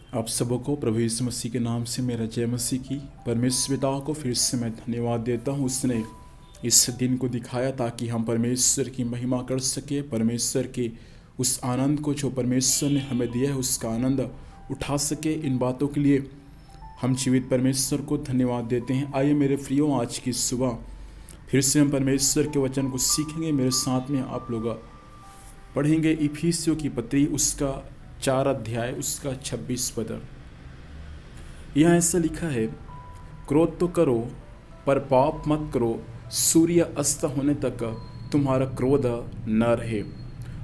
आप सबको प्रभु यीशु मसीह के नाम से मेरा जय मसीह की। परमेश्वर पिता को फिर से मैं धन्यवाद देता हूँ। उसने इस दिन को दिखाया ताकि हम परमेश्वर की महिमा कर सके। परमेश्वर के उस आनंद को जो परमेश्वर ने हमें दिया है उसका आनंद उठा सके। इन बातों के लिए हम जीवित परमेश्वर को धन्यवाद देते हैं। आइए मेरे प्रियो, आज की सुबह फिर से हम परमेश्वर के वचन को सीखेंगे। मेरे साथ में आप लोग पढ़ेंगे इफिसियों की पत्री, उसका 4 अध्याय, उसका 26 पद। यहाँ ऐसा लिखा है, क्रोध तो करो पर पाप मत करो, सूर्य अस्त होने तक तुम्हारा क्रोध न रहे।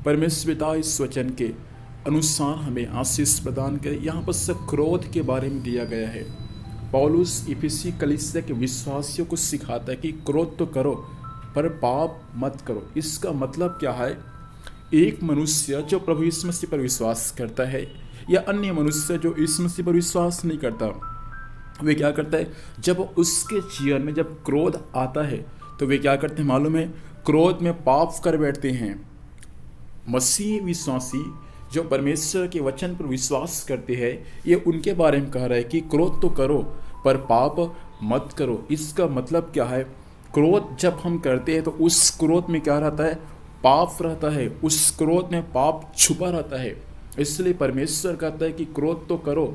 परमेश्वर पिता इस वचन के अनुसार हमें आशीष प्रदान करे। यहाँ पर सब क्रोध के बारे में दिया गया है। पौलुस इफिसी कलीसिया के विश्वासियों को सिखाता है कि क्रोध तो करो पर पाप मत करो। इसका मतलब क्या है? एक मनुष्य जो प्रभु यीशु मसीह पर विश्वास करता है या अन्य मनुष्य जो यीशु मसीह पर विश्वास नहीं करता, वे क्या करता है? जब उसके जीवन में जब क्रोध आता है तो वे क्या करते हैं मालूम है? क्रोध में पाप कर बैठते हैं। मसीह विश्वासी जो परमेश्वर के वचन पर विश्वास करते हैं, ये उनके बारे में कह रहा है कि क्रोध तो करो पर पाप मत करो। इसका मतलब क्या है? क्रोध जब हम करते हैं तो उस क्रोध में क्या रहता है? पाप रहता है। उस क्रोध में पाप छुपा रहता है। इसलिए परमेश्वर कहता है कि क्रोध तो करो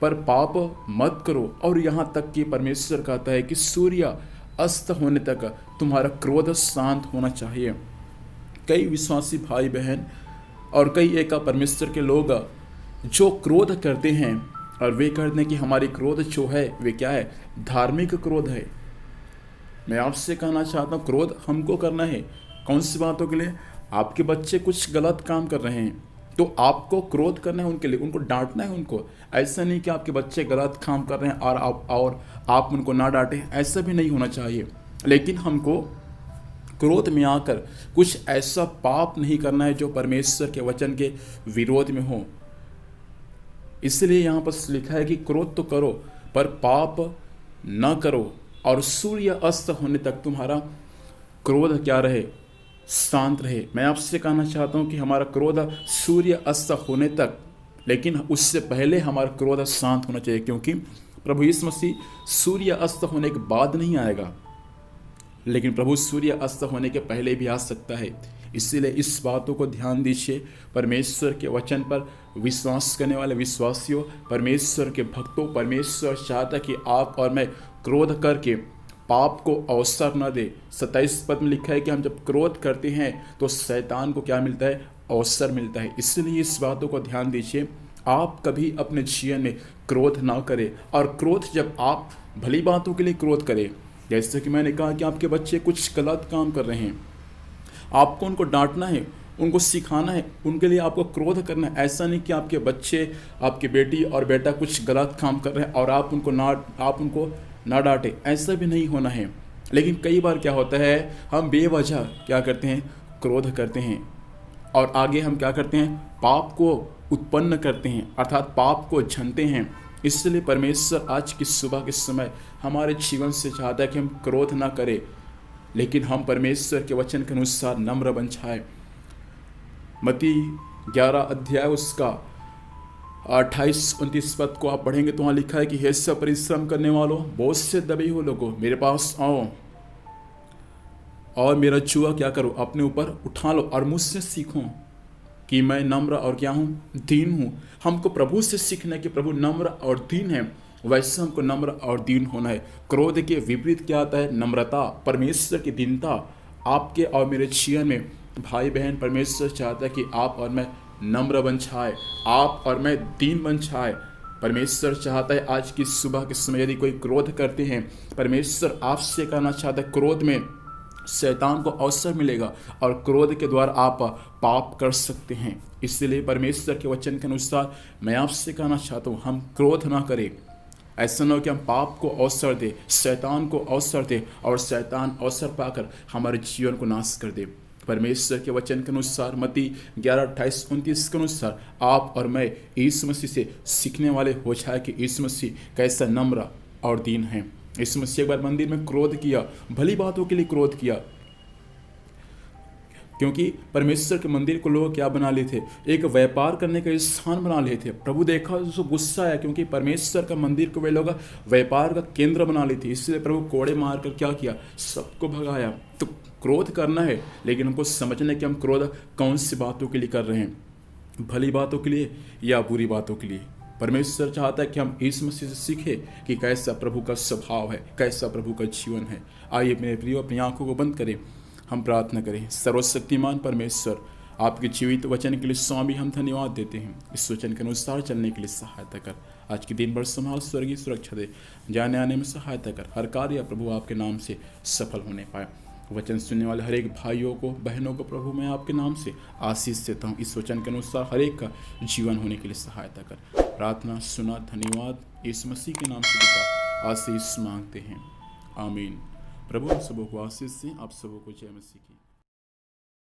पर पाप मत करो। और यहाँ तक कि परमेश्वर कहता है कि सूर्य अस्त होने तक तुम्हारा क्रोध शांत होना चाहिए। कई विश्वासी भाई बहन और कई एक परमेश्वर के लोग जो क्रोध करते हैं और वे कहते हैं कि हमारी क्रोध जो है वे क्या है? धार्मिक क्रोध है। मैं आपसे कहना चाहता हूँ, क्रोध हमको करना है। कौन सी बातों के लिए? आपके बच्चे कुछ गलत काम कर रहे हैं तो आपको क्रोध करना है उनके लिए, उनको डांटना है उनको। ऐसा नहीं कि आपके बच्चे गलत काम कर रहे हैं और आप उनको ना डांटें, ऐसा भी नहीं होना चाहिए। लेकिन हमको क्रोध में आकर कुछ ऐसा पाप नहीं करना है जो परमेश्वर के वचन के विरोध में हो। इसलिए यहाँ पर लिखा है कि क्रोध तो करो पर पाप न करो, और सूर्य अस्त होने तक तुम्हारा क्रोध क्या रहे? शांत रहे। मैं आपसे कहना चाहता हूँ कि हमारा क्रोध सूर्य अस्त होने तक, लेकिन उससे पहले हमारा क्रोध शांत होना चाहिए, क्योंकि प्रभु यीशु मसीह सूर्य अस्त होने के बाद नहीं आएगा, लेकिन प्रभु सूर्य अस्त होने के पहले भी आ सकता है। इसीलिए इस बातों को ध्यान दीजिए। परमेश्वर के वचन पर विश्वास करने वाले विश्वासियों, परमेश्वर के भक्तों, परमेश्वर चाहता कि आप और मैं क्रोध करके पाप को अवसर न दे। 27 पद में लिखा है कि हम जब क्रोध करते हैं तो शैतान को क्या मिलता है? अवसर मिलता है। इसलिए इस बातों को ध्यान दीजिए। आप कभी अपने जीवन में क्रोध ना करें। और क्रोध जब आप भली बातों के लिए क्रोध करें, जैसे कि मैंने कहा कि आपके बच्चे कुछ गलत काम कर रहे हैं, आपको उनको डांटना है, उनको सिखाना है, उनके लिए आपको क्रोध करना है। ऐसा नहीं कि आपके बच्चे, आपकी बेटी और बेटा कुछ गलत काम कर रहे हैं और आप उनको ना डांटे, ऐसा भी नहीं होना है। लेकिन कई बार क्या होता है, हम बेवजह क्या करते हैं? क्रोध करते हैं और आगे हम क्या करते हैं? पाप को उत्पन्न करते हैं, अर्थात पाप को झनते हैं। इसलिए परमेश्वर आज की सुबह के समय हमारे जीवन से चाहता है कि हम क्रोध ना करें, लेकिन हम परमेश्वर के वचन के अनुसार नम्र बन जाए। मत्ती 11 अध्याय उसका 28-29 पद को आप पढ़ेंगे तो वहाँ लिखा है कि हे सब परिश्रम करने वालों, बोझ से दबे हो लोगों, मेरे पास आओ और मेरा जुआ क्या करो? अपने ऊपर उठा लो और मुझसे सीखो कि मैं नम्र और क्या हूँ? दीन हूँ। हमको प्रभु से सीखना है कि प्रभु नम्र और दीन है, वैसे हमको नम्र और दीन होना है। क्रोध के विपरीत क्या आता है? नम्रता, परमेश्वर की दीनता। आपके और मेरे जीवन में भाई बहन, परमेश्वर चाहता है कि आप और मैं नम्र बन जाए, आप और मैं दीन बन जाए। परमेश्वर चाहता है आज की सुबह के समय यदि कोई क्रोध करते हैं, परमेश्वर आपसे कहना चाहता है, क्रोध में शैतान को अवसर मिलेगा और क्रोध के द्वारा आप पाप कर सकते हैं। इसलिए परमेश्वर के वचन के अनुसार मैं आपसे कहना चाहता हूँ, हम क्रोध ना करें। ऐसा न हो कि हम पाप को अवसर दे, शैतान को अवसर दे और शैतान अवसर पाकर हमारे जीवन को नाश कर दे। परमेश्वर के वचन के अनुसार मत्ती 11:28-29 के अनुसार आप और मैं यीशु मसीह से सीखने वाले हो जाए कि यीशु मसीह कैसा नम्र और दीन है। यीशु मसीह एक बार मंदिर में क्रोध किया, भली बातों के लिए क्रोध किया, क्योंकि परमेश्वर के मंदिर को लोग क्या बना लिए थे, एक व्यापार करने का स्थान बना लिए थे। प्रभु देखा उसको गुस्सा आया, क्योंकि परमेश्वर का मंदिर को वे लोग व्यापार का केंद्र बना ली थी। इसलिए प्रभु कोड़े मार कर क्या किया, सबको भगाया। तो क्रोध करना है, लेकिन हमको समझना है कि हम क्रोध कौन सी बातों के लिए कर रहे हैं, भली बातों के लिए या बुरी बातों के लिए। परमेश्वर चाहता है कि हम यीशु मसीह से सीखें कि कैसा प्रभु का स्वभाव है, कैसा प्रभु का जीवन है। आइए मेरे प्रियो अपनी आंखों को बंद करें, हम प्रार्थना करें। सर्वशक्तिमान परमेश्वर, आपके जीवित वचन के लिए स्वामी हम धन्यवाद देते हैं। इस वचन के अनुसार चलने के लिए सहायता कर। आज के दिन भर संभाल, स्वर्गीय सुरक्षा दे, जाने आने में सहायता कर। हर कार्य प्रभु आपके नाम से सफल होने पाए। वचन सुनने वाले हर एक भाइयों को, बहनों को प्रभु मैं आपके नाम से आशीष देता हूँ। इस वचन के अनुसार हर एक का जीवन होने के लिए सहायता कर। प्रार्थना सुना, धन्यवाद यीशु मसीह के नाम से पिता आशीष मांगते हैं, आमीन। प्रभु आप सबों को आशीष दें, आप सबों को जय मसीह की।